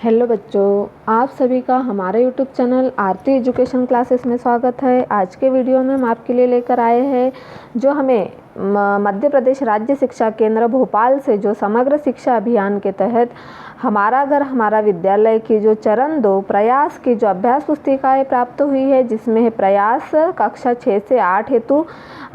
Hello बच्चों, आप सभी का हमारे यूट्यूब चैनल आरती एजुकेशन क्लासेस में स्वागत है। आज के वीडियो में हम आपके लिए लेकर आए हैं जो हमें मध्य प्रदेश राज्य शिक्षा केंद्र भोपाल से जो समग्र शिक्षा अभियान के तहत हमारा घर हमारा विद्यालय की जो चरण 2 प्रयास की जो अभ्यास पुस्तिकाएँ प्राप्त हुई है, जिसमें है प्रयास कक्षा 6 से 8 हेतु।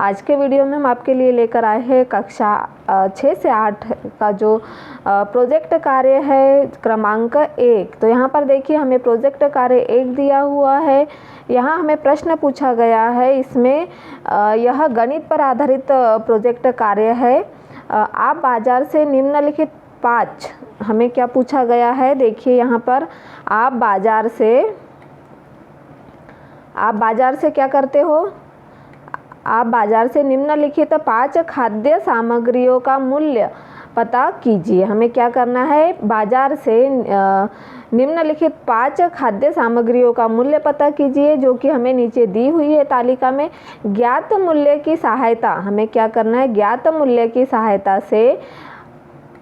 आज के वीडियो में हम आपके लिए लेकर आए हैं कक्षा 6 से 8 का जो प्रोजेक्ट कार्य है क्रमांक 1। तो यहाँ पर देखिए हमें प्रोजेक्ट कार्य 1 दिया हुआ है। यहाँ हमें प्रश्न पूछा गया है, इसमें यह गणित पर आधारित प्रोजेक्ट कार्य है। आप बाजार से निम्नलिखित 5 हमें क्या पूछा गया है, देखिए यहाँ पर आप बाजार से क्या करते हो, आप बाजार से निम्नलिखित 5 खाद्य सामग्रियों का मूल्य पता कीजिए। हमें क्या करना है, बाजार से निम्नलिखित 5 खाद्य सामग्रियों का मूल्य पता कीजिए, जो कि हमें नीचे दी हुई है तालिका में। ज्ञात मूल्य की सहायता, हमें क्या करना है, ज्ञात मूल्य की सहायता से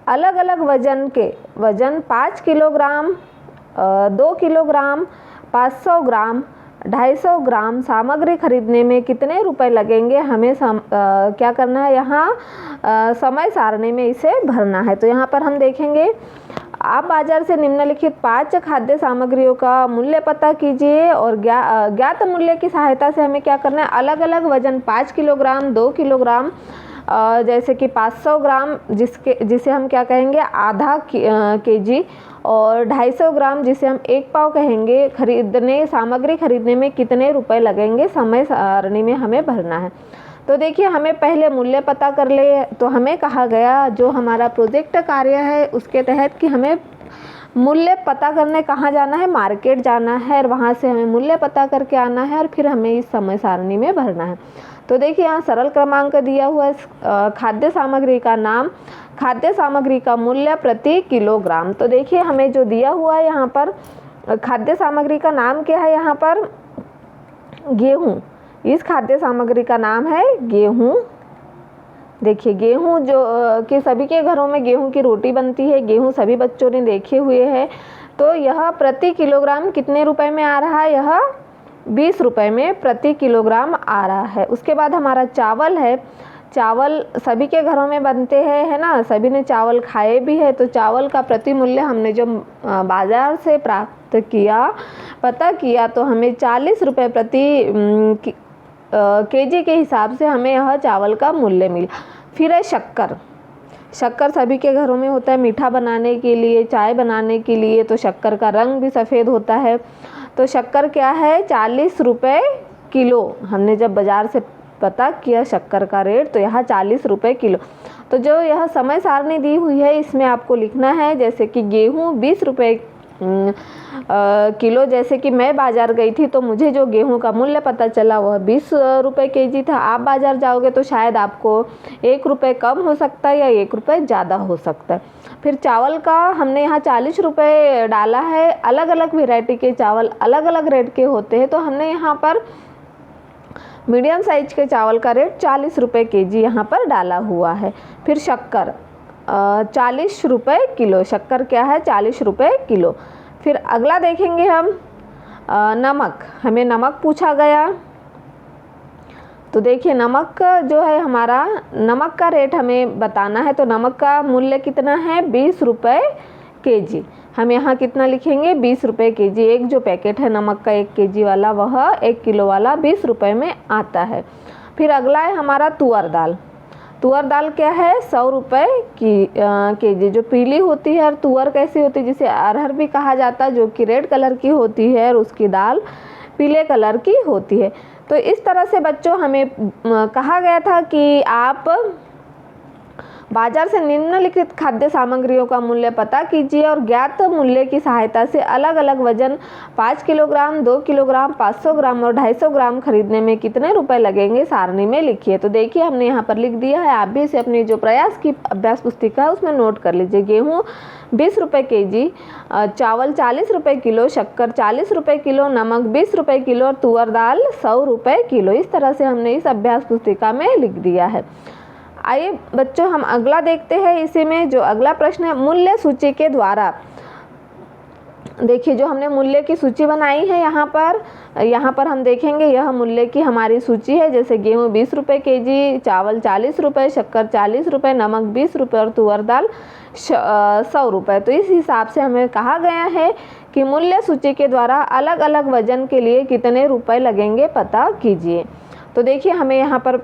अलग अलग वजन 5 किलोग्राम, 2 किलोग्राम, 500 ग्राम, 250 ग्राम सामग्री खरीदने में कितने रुपए लगेंगे, हमें क्या करना है, यहाँ समय सारणी में इसे भरना है। तो यहाँ पर हम देखेंगे, आप बाजार से निम्नलिखित 5 खाद्य सामग्रियों का मूल्य पता कीजिए और ज्ञात मूल्य की सहायता से हमें क्या करना है, अलग अलग वजन 5 किलोग्राम, 2 किलोग्राम, जैसे कि 500 ग्राम जिसे हम क्या कहेंगे आधा केजी, और 250 ग्राम जिसे हम 1 पाव कहेंगे, सामग्री खरीदने में कितने रुपए लगेंगे, समय सारणी में हमें भरना है। तो देखिए हमें पहले मूल्य पता कर ले। तो हमें कहा गया जो हमारा प्रोजेक्ट कार्य है उसके तहत कि हमें मूल्य पता करने कहाँ जाना है, मार्केट जाना है, और वहाँ से हमें मूल्य पता करके आना है और फिर हमें इस समय सारणी में भरना है। तो देखिए यहाँ सरल क्रमांक दिया हुआ है, खाद्य सामग्री का नाम, खाद्य सामग्री का मूल्य प्रति किलोग्राम। तो देखिए हमें जो दिया हुआ है यहाँ पर खाद्य सामग्री का नाम क्या है, यहाँ पर गेहूँ, इस खाद्य सामग्री का नाम है गेहूँ। देखिए गेहूँ जो कि सभी के घरों में गेहूँ की रोटी बनती है, गेहूँ सभी बच्चों ने देखे हुए हैं। तो यह प्रति किलोग्राम कितने रुपए में आ रहा है, यह 20 रुपए में प्रति किलोग्राम आ रहा है। उसके बाद हमारा चावल है, चावल सभी के घरों में बनते हैं, है ना, सभी ने चावल खाए भी है। तो चावल का प्रति मूल्य हमने जो बाजार से प्राप्त किया, पता किया, तो हमें 40 रुपये प्रति केजी के हिसाब से हमें यह चावल का मूल्य मिला। फिर है शक्कर, शक्कर सभी के घरों में होता है मीठा बनाने के लिए, चाय बनाने के लिए। तो शक्कर का रंग भी सफ़ेद होता है। तो शक्कर क्या है, 40 रुपये किलो। हमने जब बाज़ार से पता किया शक्कर का रेट, तो यहाँ 40 रुपये किलो। तो जो यह समय सारणी दी हुई है इसमें आपको लिखना है, जैसे कि गेहूँ 20 रुपये किलो। जैसे कि मैं बाज़ार गई थी तो मुझे जो गेहूं का मूल्य पता चला वह 20 रुपये केजी था। आप बाज़ार जाओगे तो शायद आपको 1 रुपये कम हो सकता है या 1 रुपये ज़्यादा हो सकता है। फिर चावल का हमने यहाँ 40 रुपये डाला है। अलग अलग वेराइटी के चावल अलग अलग रेट के होते हैं, तो हमने यहाँ पर मीडियम साइज के चावल का रेट 40 रुपये केजी यहाँ पर डाला हुआ है। फिर शक्कर 40 रुपये किलो, शक्कर क्या है, 40 रुपये किलो। फिर अगला देखेंगे हम नमक, हमें नमक पूछा गया। तो देखिए नमक जो है हमारा, नमक का रेट हमें बताना है। तो नमक का मूल्य कितना है, 20 रुपये केजी। हम यहाँ कितना लिखेंगे, 20 रुपये केजी। एक जो पैकेट है नमक का 1 केजी वाला, वह 1 किलो वाला 20 रुपये में आता है। फिर अगला है हमारा तुअर दाल। तुअर दाल क्या है, 100 रुपये केजी। जो पीली होती है, और तुअर कैसी होती है, जिसे अरहर भी कहा जाता है, जो कि रेड कलर की होती है, और उसकी दाल पीले कलर की होती है। तो इस तरह से बच्चों हमें कहा गया था कि आप बाजार से निम्नलिखित खाद्य सामग्रियों का मूल्य पता कीजिए और ज्ञात मूल्य की सहायता से अलग अलग वजन 5 किलोग्राम, 2 किलोग्राम, 500 ग्राम और 250 ग्राम खरीदने में कितने रुपए लगेंगे, सारणी में लिखिए। तो देखिए हमने यहाँ पर लिख दिया है, आप भी इसे अपनी जो प्रयास की अभ्यास पुस्तिका है उसमें नोट कर लीजिए। गेहूँ 20 रुपये केजी, चावल 40 रुपये किलो, शक्कर 40 रुपये किलो, नमक 20 रुपये किलो और तुअर दाल 100 रुपये किलो। इस तरह से हमने इस अभ्यास पुस्तिका में लिख दिया है। आइए बच्चों हम अगला देखते हैं। इसी में जो अगला प्रश्न है, मूल्य सूची के द्वारा देखिए जो हमने मूल्य की सूची बनाई है यहाँ पर हम देखेंगे यह मूल्य की हमारी सूची है। जैसे गेहूँ 20 रुपये केजी, चावल 40 रुपये, शक्कर 40 रुपये, नमक 20 रुपये और तुअर दाल 100 रुपये। तो इस हिसाब से हमें कहा गया है कि मूल्य सूची के द्वारा अलग अलग वजन के लिए कितने रुपए लगेंगे पता कीजिए। तो देखिए हमें यहाँ पर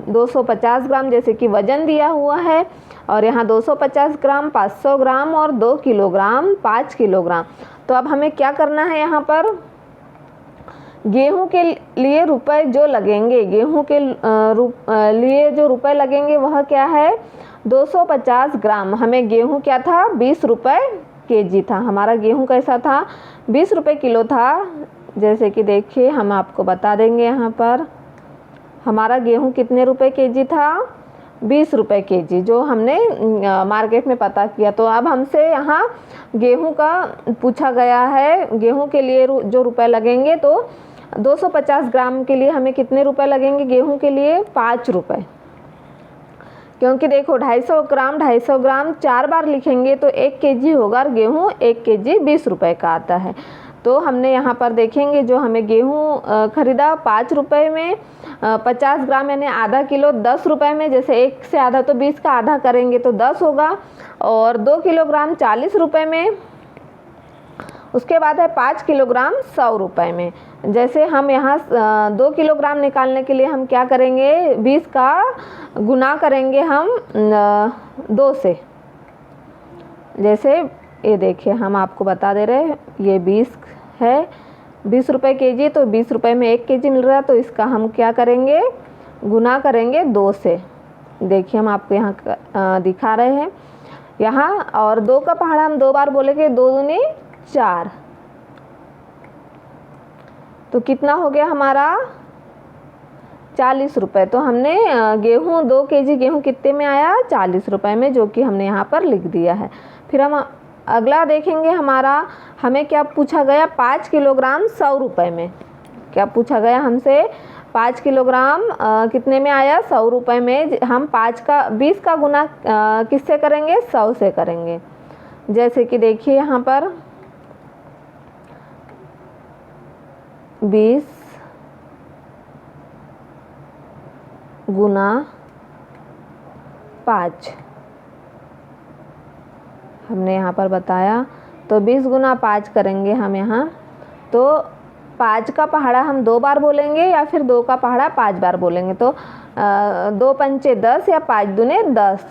250 ग्राम जैसे कि वजन दिया हुआ है और यहाँ 250 ग्राम, 500 ग्राम और 2 किलोग्राम, 5 किलोग्राम। तो अब हमें क्या करना है, यहाँ पर गेहूं के लिए रुपए जो लगेंगे, गेहूं के लिए जो रुपए लगेंगे वह क्या है 250 ग्राम। हमें गेहूं क्या था 20 रुपये केजी था, हमारा गेहूं कैसा था 20 रुपये किलो था। जैसे कि देखिए हम आपको बता देंगे यहाँ पर हमारा गेहूं कितने रुपए केजी था 20 रुपये केजी, जो हमने मार्केट में पता किया। तो अब हमसे यहाँ गेहूं का पूछा गया है, गेहूं के लिए जो रुपए लगेंगे तो 250 ग्राम के लिए हमें कितने रुपए लगेंगे, गेहूं के लिए 5 रुपये। क्योंकि देखो 250 ग्राम 4 बार लिखेंगे तो 1 केजी होगा और गेहूँ 1 केजी 20 रुपये का आता है। तो हमने यहाँ पर देखेंगे जो हमें गेहूँ ख़रीदा 5 रुपये में, 50 ग्राम यानी आधा किलो 10 रुपये में, जैसे 1 से आधा तो 20 का आधा करेंगे तो 10 होगा, और 2 किलोग्राम 40 रुपये में। उसके बाद है 5 किलोग्राम 100 रुपये में। जैसे हम यहाँ 2 किलोग्राम निकालने के लिए हम क्या करेंगे 20 का गुना करेंगे हम 2 से। जैसे ये देखिए हम आपको बता दे रहे हैं ये 20 है, 20 रुपये केजी, तो 20 रुपये में 1 केजी मिल रहा है, तो इसका हम क्या करेंगे गुना करेंगे 2 से। देखिए हम आपको यहाँ दिखा रहे हैं यहाँ, और 2 का पहाड़ा हम 2 बार बोलेंगे, 2 दूनी 4, तो कितना हो गया हमारा 40 रुपये। तो हमने गेहूँ 2 केजी गेहूँ कितने में आया 40 रुपये में, जो कि हमने यहाँ पर लिख दिया है। फिर हम अगला देखेंगे हमें क्या पूछा गया 5 किलोग्राम 100 रुपये में। क्या पूछा गया हमसे 5 किलोग्राम कितने में आया 100 रुपये में। हम 20 का गुना किससे करेंगे 100 से करेंगे। जैसे कि देखिए यहाँ पर 20 गुना 5 हमने यहाँ पर बताया, तो 20 गुना 5 करेंगे हम यहाँ। तो 5 का पहाड़ा हम 2 बार बोलेंगे या फिर 2 का पहाड़ा 5 बार बोलेंगे, तो 2 पंचे 10 या 5 दूने 10।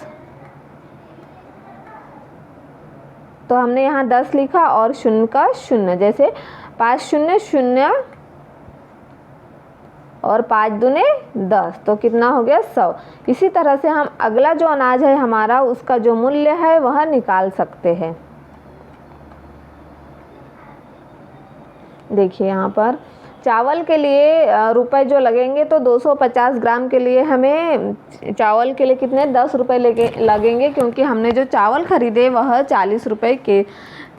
तो हमने यहाँ 10 लिखा और 0 का 0, जैसे 5 0 0 और 5 दूने 10, तो कितना हो गया 100। इसी तरह से हम अगला जो अनाज है हमारा उसका जो मूल्य है वह निकाल सकते हैं। देखिए यहाँ पर चावल के लिए रुपए जो लगेंगे, तो 250 ग्राम के लिए हमें चावल के लिए कितने 10 रुपये लगेंगे, क्योंकि हमने जो चावल ख़रीदे वह 40 रुपये के,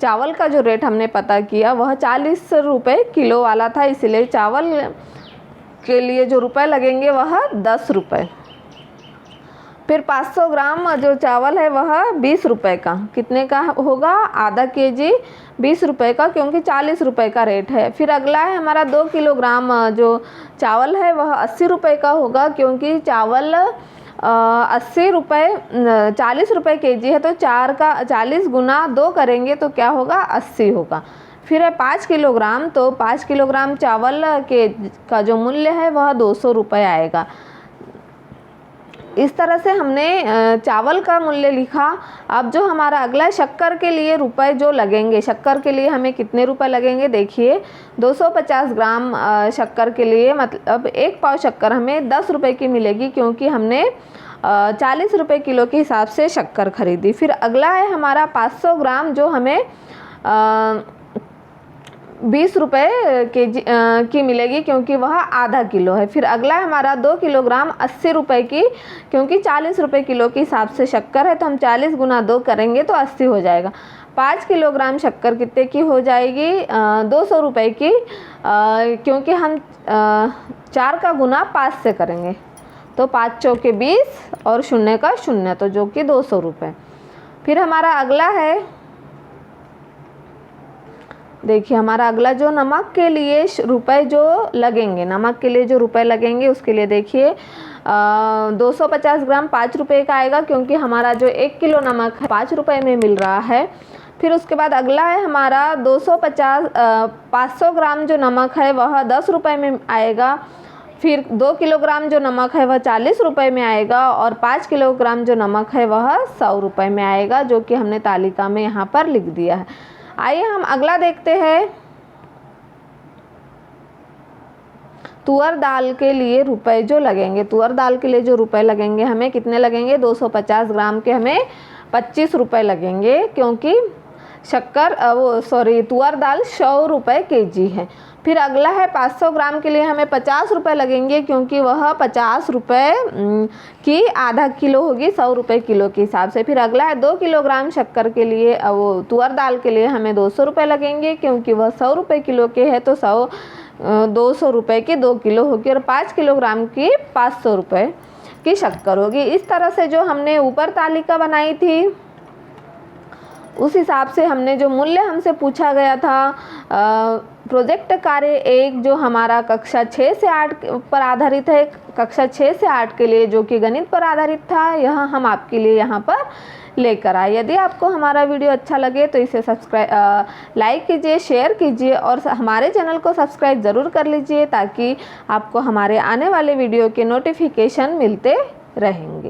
चावल का जो रेट हमने पता किया वह 40 रुपये किलो वाला था, इसलिए चावल के लिए जो रुपए लगेंगे वह 10 रुपये। फिर 500 ग्राम जो चावल है वह 20 रुपये का, कितने का होगा आधा केजी 20 रुपये का, क्योंकि 40 रुपये का रेट है। फिर अगला है हमारा 2 किलोग्राम जो चावल है वह 80 रुपये का होगा, क्योंकि चावल 80 रुपये 40 रुपये केजी है, तो 4 का 40 गुना 2 करेंगे तो क्या होगा 80 होगा। फिर है 5 किलोग्राम, तो 5 किलोग्राम चावल का जो मूल्य है वह 200 रुपये आएगा। इस तरह से हमने चावल का मूल्य लिखा। अब जो हमारा अगला शक्कर के लिए रुपए जो लगेंगे, शक्कर के लिए हमें कितने रुपए लगेंगे, देखिए 250 ग्राम शक्कर के लिए, मतलब 1 पाव शक्कर हमें 10 रुपये की मिलेगी, क्योंकि हमने 40 रुपये किलो के हिसाब से शक्कर खरीदी। फिर अगला है हमारा 500 ग्राम जो हमें 20 रुपये केजी की मिलेगी, क्योंकि वह आधा किलो है। फिर अगला है हमारा 2 किलोग्राम 80 रुपये की, क्योंकि 40 रुपये किलो के हिसाब से शक्कर है, तो हम 40 गुना 2 करेंगे तो 80 हो जाएगा। 5 किलोग्राम शक्कर कितने की हो जाएगी 200 रुपये की, क्योंकि हम 4 का गुना 5 से करेंगे, तो 5 चौके 20 और 0 का 0, तो जो कि 200 रुपये। फिर हमारा अगला है देखिए हमारा अगला जो नमक के लिए रुपए जो लगेंगे, नमक के लिए जो रुपए लगेंगे उसके लिए देखिए 250 ग्राम 5 रुपये का आएगा, क्योंकि हमारा जो 1 किलो नमक है 5 रुपये में मिल रहा है। फिर उसके बाद अगला है हमारा 500 ग्राम जो नमक है वह 10 रुपये में आएगा। फिर 2 किलोग्राम जो नमक है वह 40 रुपये में आएगा, और 5 किलोग्राम जो नमक है वह 100 रुपये में आएगा, जो कि हमने तालिका में यहाँ पर लिख दिया है। आइए हम अगला देखते हैं। तुअर दाल के लिए रुपए जो लगेंगे, तुअर दाल के लिए जो रुपए लगेंगे हमें कितने लगेंगे, 250 ग्राम के हमें 25 रुपये लगेंगे, क्योंकि तुअर दाल 100 रुपये केजी है। फिर अगला है 500 ग्राम के लिए हमें 50 रुपये लगेंगे, क्योंकि वह 50 रुपये की आधा किलो होगी 100 रुपये किलो के हिसाब से। फिर अगला है 2 किलोग्राम शक्कर के लिए, तुअर दाल के लिए हमें 200 रुपये लगेंगे, क्योंकि वह 100 रुपये किलो के है, तो 200 रुपये की 2 किलो होगी, और 5 किलोग्राम की 500 रुपये की शक्कर होगी। इस तरह से जो हमने ऊपर तालिका बनाई थी उस हिसाब से हमने जो मूल्य हमसे पूछा गया था प्रोजेक्ट कार्य 1 जो हमारा कक्षा 6 से 8 पर आधारित है, कक्षा 6 से 8 के लिए जो कि गणित पर आधारित था, यह हम आपके लिए यहाँ पर लेकर आए। यदि आपको हमारा वीडियो अच्छा लगे तो इसे लाइक कीजिए, शेयर कीजिए, और हमारे चैनल को सब्सक्राइब ज़रूर कर लीजिए, ताकि आपको हमारे आने वाले वीडियो के नोटिफिकेशन मिलते रहेंगे।